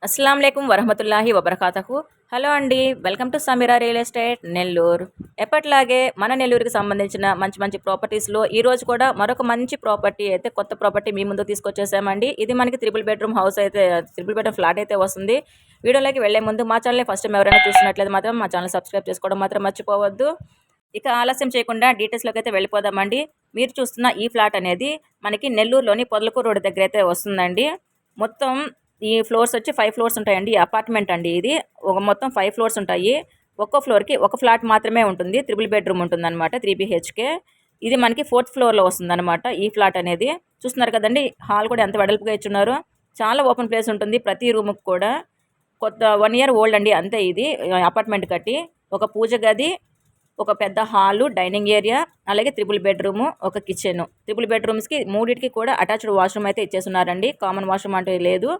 అస్సలాముఅలైకుం వరహమతుల్లాహి వబర్కాతహు. Hello అండి, welcome to Sameera real estate Nellore. ఎప్పటిలాగే మన నెల్లూరుకి సంబంధించిన మంచి మంచి ప్రాపర్టీస్లో ఈరోజు కూడా మరొక మంచి ప్రాపర్టీ అయితే కొత్త ప్రాపర్టీ మీ ముందు తీసుకొచ్చేసామండి. ఇది మనకి త్రిబుల్ బెడ్రూమ్ హౌస్ అయితే త్రిబుల్ బెడ్రూమ్ ఫ్లాట్ అయితే వస్తుంది. వీడియోలోకి వెళ్లే ముందు మా ఛానల్ని ఫస్ట్ టైం ఎవరైనా చూసినట్లయితే మాత్రం మా ఛానల్ సబ్స్క్రైబ్ చేసుకోవడం మాత్రం మర్చిపోవద్దు. ఇక ఆలస్యం చేయకుండా డీటెయిల్స్లోకి అయితే వెళ్ళిపోదామండి. మీరు చూస్తున్న ఈ ఫ్లాట్ అనేది మనకి నెల్లూరులోని పొదలకూరు రోడ్డు దగ్గర అయితే వస్తుందండి. మొత్తం ఈ ఫ్లోర్స్ వచ్చి 5 ఫ్లోర్స్ ఉంటాయండి. ఈ అపార్ట్మెంట్ అండి ఇది. మొత్తం 5 ఫ్లోర్స్ ఉంటాయి. ఒక్కో ఫ్లోర్కి ఒక ఫ్లాట్ మాత్రమే ఉంటుంది. త్రిబుల్ బెడ్రూమ్ ఉంటుందన్నమాట, 3 BHK. ఇది మనకి 4th ఫ్లోర్లో వస్తుందన్నమాట ఈ ఫ్లాట్ అనేది. చూస్తున్నారు కదండి, హాల్ కూడా ఎంత వెడల్పుగా ఇచ్చున్నారు. చాలా ఓపెన్ ప్లేస్ ఉంటుంది ప్రతి రూమ్కి కూడా. కొత్త 1 year ఓల్డ్ అండి అంతే. ఇది అపార్ట్మెంట్ కట్టి ఒక పూజ గది, ఒక పెద్ద హాలు, డైనింగ్ ఏరియా, అలాగే త్రిబుల్ బెడ్రూము, ఒక కిచెన్. త్రిబుల్ బెడ్రూమ్స్కి మూడింటికి కూడా అటాచ్డ్ వాష్రూమ్ అయితే ఇచ్చేస్తున్నారండి. కామన్ వాష్రూమ్ అంటే లేదు.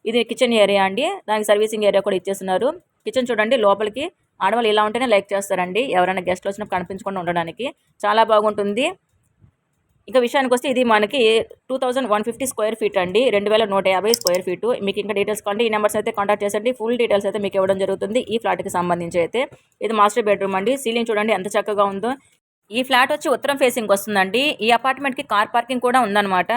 ఇది కిచెన్ ఏరియా అండి. దానికి సర్వీసింగ్ ఏరియా కూడా ఇచ్చేస్తున్నారు. కిచెన్ చూడండి, లోపలికి ఆడవాళ్ళు ఇలా ఉంటేనే లైక్ చేస్తారండి, ఎవరైనా గెస్ట్లు వచ్చినప్పుడు కనిపించకుండా ఉండడానికి చాలా బాగుంటుంది. ఇక విషయానికి వస్తే ఇది మనకి 2150 స్క్వేర్ ఫీట్ అండి, 2150 స్క్వేర్ ఫీటు. మీకు ఇంకా డీటెయిల్స్ కంటే ఈ నెంబర్స్ అయితే కాంటాక్ట్ చేసండి. ఫుల్ డీటెయిల్స్ అయితే మీకు ఇవ్వడం జరుగుతుంది ఈ ఫ్లాట్కి సంబంధించి అయితే. ఇది మాస్టర్ బెడ్రూమ్ అండి. సీలింగ్ చూడండి ఎంత చక్కగా ఉందో. ఈ ఫ్లాట్ వచ్చి ఉత్తరం ఫేసింగ్ వస్తుందండి. ఈ అపార్ట్మెంట్కి కార్ పార్కింగ్ కూడా ఉందన్నమాట.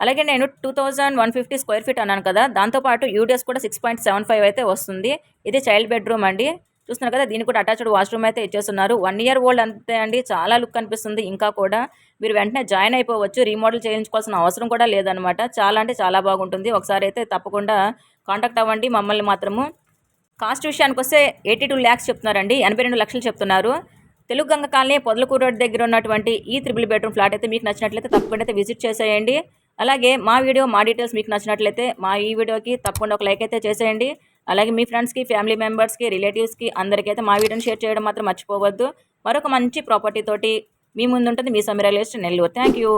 అలాగే నేను 2150 స్క్వేర్ ఫీట్ అన్నాను కదా, దాంతోపాటు యూడిఎస్ కూడా 6.75 అయితే వస్తుంది. ఇది చైల్డ్ బెడ్రూమ్ అండి. చూస్తున్నారు కదా, దీనికి కూడా అటాచ్డ్ వాష్రూమ్ అయితే ఇచ్చేస్తున్నారు. 1 year ఓల్డ్ అంతే అండి. చాలా లుక్ అనిపిస్తుంది. ఇంకా కూడా మీరు వెంటనే జాయిన్ అయిపోవచ్చు. రీమోడల్ చేయించుకోవాల్సిన అవసరం కూడా లేదనమాట. చాలా అంటే చాలా బాగుంటుంది. ఒకసారి అయితే తప్పకుండా కాంటాక్ట్ అవ్వండి మమ్మల్ని మాత్రము. కాస్ట్ విషయానికి వస్తే 82 lakhs చెప్తున్నారండి, 82 లక్షలు చెప్తున్నారు. తెలుగు గంగ కాలనీ పొదలకూరు రోడ్ దగ్గర ఉన్నటువంటి ఈ త్రిబుల్ బెడ్రూమ్ ఫ్లాట్ అయితే మీకు నచ్చినట్లయితే తప్పకుండా అయితే విజిట్ చేసేయండి. అలాగే మా డీటెయిల్స్ మీకు నచ్చినట్లయితే మా ఈ వీడియోకి తప్పకుండా ఒక లైక్ అయితే చేసేయండి. అలాగే మీ ఫ్రెండ్స్కి, ఫ్యామిలీ మెంబర్స్కి, రిలేటివ్స్కి అందరికైతే మా వీడియోని షేర్ చేయడం మాత్రం మర్చిపోవద్దు. మరొక మంచి ప్రాపర్టీ తోటి మీ ముందు ఉంటుంది మీ Sameera real estate Nellore. Thank you.